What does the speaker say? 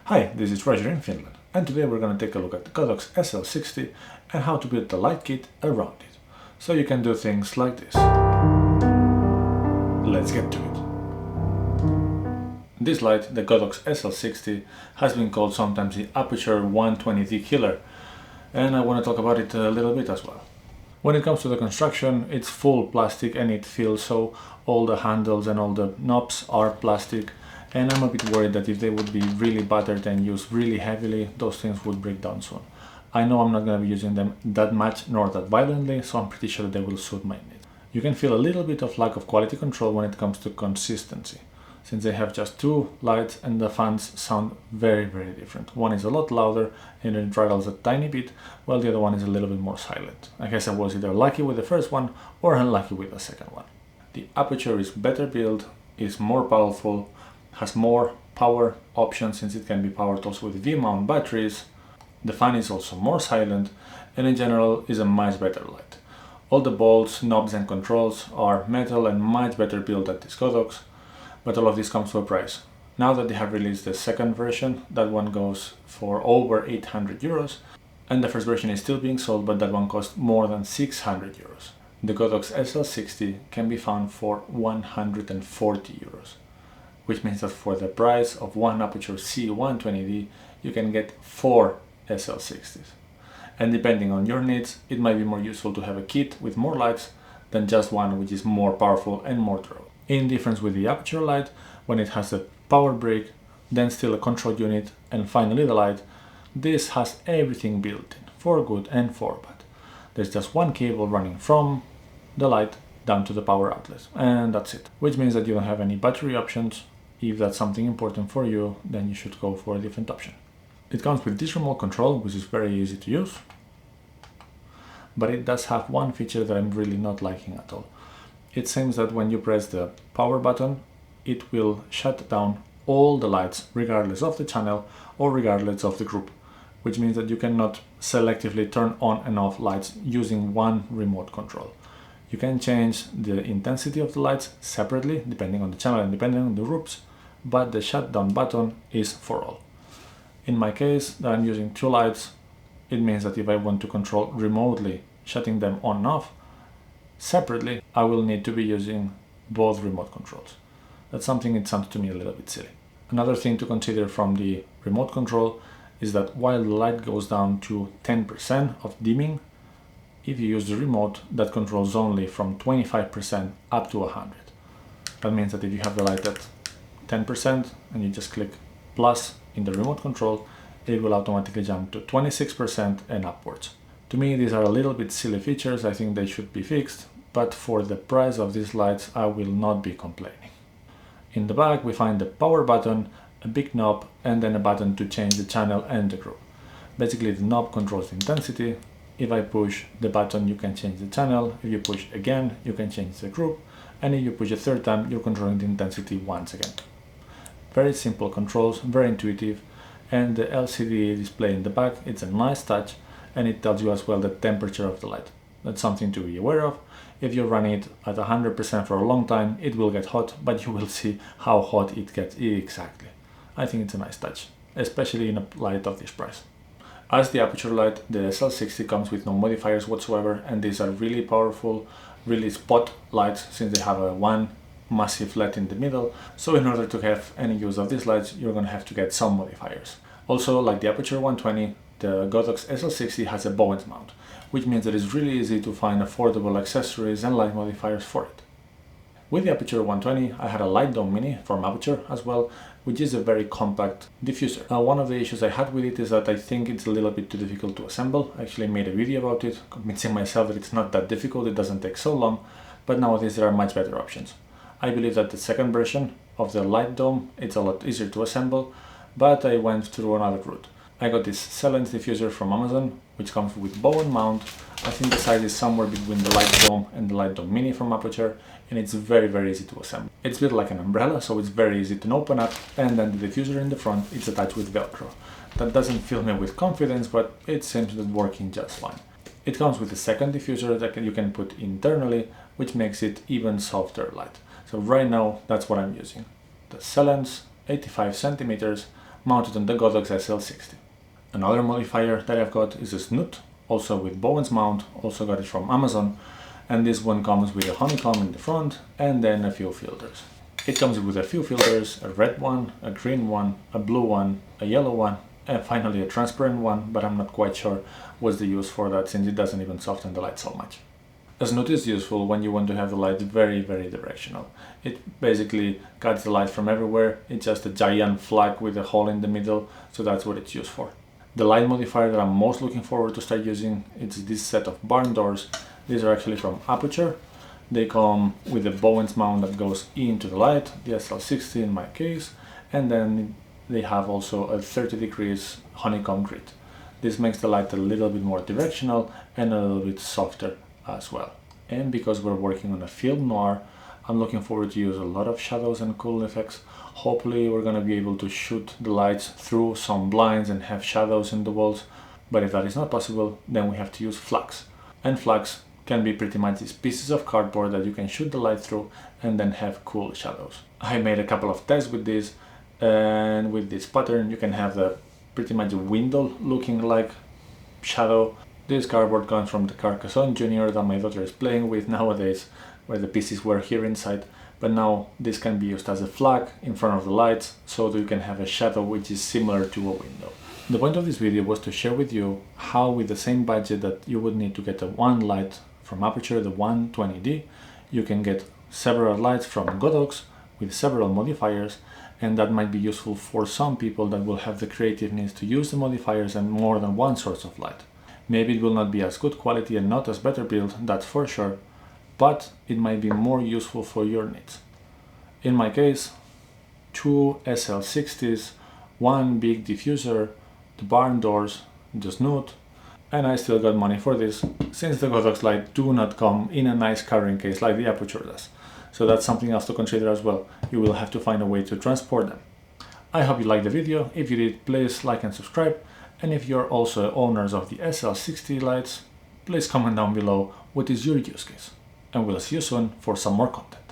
Hi, this is Roger in Finland, and today we're going to take a look at the Godox SL-60 and how to build the light kit around it. So you can do things like this. Let's get to it. This light, the Godox SL-60, has been called sometimes the Aputure C120d killer, and I want to talk about it a little bit as well. When it comes to the construction, it's full plastic and it feels so. All the handles and all the knobs are plastic. And I'm a bit worried that if they would be really battered and used really heavily, those things would break down soon. I know I'm not going to be using them that much nor that violently, so I'm pretty sure they will suit my needs. You can feel a little bit of lack of quality control when it comes to consistency, since they have just two lights and the fans sound very different. One is a lot louder and it rattles a tiny bit, while the other one is a little bit more silent. I guess I was either lucky with the first one or unlucky with the second one. The Aputure is better built, is more powerful, has more power options since it can be powered also with V-mount batteries. The fan is also more silent and in general is a much better light. All the bolts, knobs and controls are metal and much better built than this Godox, but all of this comes to a price. Now that they have released the second version, that one goes for over 800 euros, and the first version is still being sold, but that one costs more than 600 euros. The Godox SL-60 can be found for 140 euros. Which means that for the price of one Aputure C120d, you can get 4 SL-60s. And depending on your needs, it might be more useful to have a kit with more lights than just one which is more powerful and more durable. In difference with the Aputure light, when it has a power brick, then still a control unit, and finally the light, this has everything built in, for good and for bad. There's just one cable running from the light down to the power outlet, and that's it. Which means that you don't have any battery options. If that's something important for you, then you should go for a different option. It comes with this remote control, which is very easy to use, but it does have one feature that I'm really not liking at all. It seems that when you press the power button, it will shut down all the lights regardless of the channel or regardless of the group, which means that you cannot selectively turn on and off lights using one remote control. You can change the intensity of the lights separately depending on the channel and depending on the groups, but the shutdown button is for all. In my case, that I'm using two lights, it means that if I want to control remotely shutting them on and off separately, I will need to be using both remote controls. That's something that sounds to me a little bit silly. Another thing to consider from the remote control is that while the light goes down to 10% of dimming, if you use the remote, that controls only from 25% up to 100. That means that if you have the light at 10% and you just click plus in the remote control, it will automatically jump to 26% and upwards. To me, these are a little bit silly features. I think they should be fixed, but for the price of these lights, I will not be complaining. In the back, we find the power button, a big knob, and then a button to change the channel and the group. Basically, the knob controls the intensity. If I push the button, you can change the channel. If you push again, you can change the group. And if you push a third time, you're controlling the intensity once again. Very simple controls, very intuitive. And the LCD display in the back, it's a nice touch. And it tells you as well the temperature of the light. That's something to be aware of. If you run it at 100% for a long time, it will get hot, but you will see how hot it gets exactly. I think it's a nice touch, especially in a light of this price. As the Aputure light, the SL-60 comes with no modifiers whatsoever, and these are really powerful, really spot lights since they have one massive LED in the middle. So in order to have any use of these lights, you're going to have to get some modifiers. Also, like the Aputure 120, the Godox SL-60 has a Bowens mount, which means that it's really easy to find affordable accessories and light modifiers for it. With the Aputure 120, I had a light dome mini from Aputure as well, which is a very compact diffuser. One of the issues I had with it is that I think it's a little bit too difficult to assemble. I actually made a video about it, convincing myself that it's not that difficult, it doesn't take so long, but nowadays there are much better options. I believe that the second version of the light dome, it's a lot easier to assemble, but I went through another route. I got this cell-length diffuser from Amazon, which comes with Bowen mount. I think the size is somewhere between the light dome and the light dome mini from Aputure, and it's very easy to assemble. It's built like an umbrella, so it's very easy to open up, and then the diffuser in the front, it's attached with Velcro. That doesn't fill me with confidence, but it seems to be working just fine. It comes with a second diffuser that you can put internally, which makes it even softer light. So right now, that's what I'm using. The cell length, 85 centimeters, mounted on the Godox SL-60. Another modifier that I've got is a snoot, also with Bowen's mount, also got it from Amazon, and this one comes with a honeycomb in the front and then a few filters. It comes with a few filters, a red one, a green one, a blue one, a yellow one, and finally a transparent one, but I'm not quite sure what's the use for that since it doesn't even soften the light so much. A snoot is useful when you want to have the light very directional. It basically cuts the light from everywhere. It's just a giant flag with a hole in the middle, so that's what it's used for. The light modifier that I'm most looking forward to start using is this set of barn doors. These are actually from Aputure. They come with a Bowen's mount that goes into the light, the SL-60 in my case, and then they have also a 30 degrees honeycomb grid. This makes the light a little bit more directional and a little bit softer as well. And because we're working on a film noir, I'm looking forward to use a lot of shadows and cool effects. Hopefully we're going to be able to shoot the lights through some blinds and have shadows in the walls, but if that is not possible, then we have to use Flux. And Flux can be pretty much these pieces of cardboard that you can shoot the light through and then have cool shadows. I made a couple of tests with this, and with this pattern you can have the pretty much a window looking like shadow. This cardboard comes from the Carcassonne Junior that my daughter is playing with nowadays, where the pieces were here inside, but now this can be used as a flag in front of the lights so that you can have a shadow which is similar to a window. The point of this video was to share with you how, with the same budget that you would need to get a one light from Aputure, the 120D, you can get several lights from Godox with several modifiers, and that might be useful for some people that will have the creative needs to use the modifiers and more than one source of light. Maybe it will not be as good quality and not as better built, that's for sure, but it might be more useful for your needs. In my case, 2 SL-60s, 1 big diffuser, the barn doors, the snoot, and I still got money for this, since the Godox lights do not come in a nice carrying case like the Aputure does. So that's something else to consider as well. You will have to find a way to transport them. I hope you liked the video. If you did, please like and subscribe. And if you're also owners of the SL-60 lights, please comment down below what is your use case. And we'll see you soon for some more content.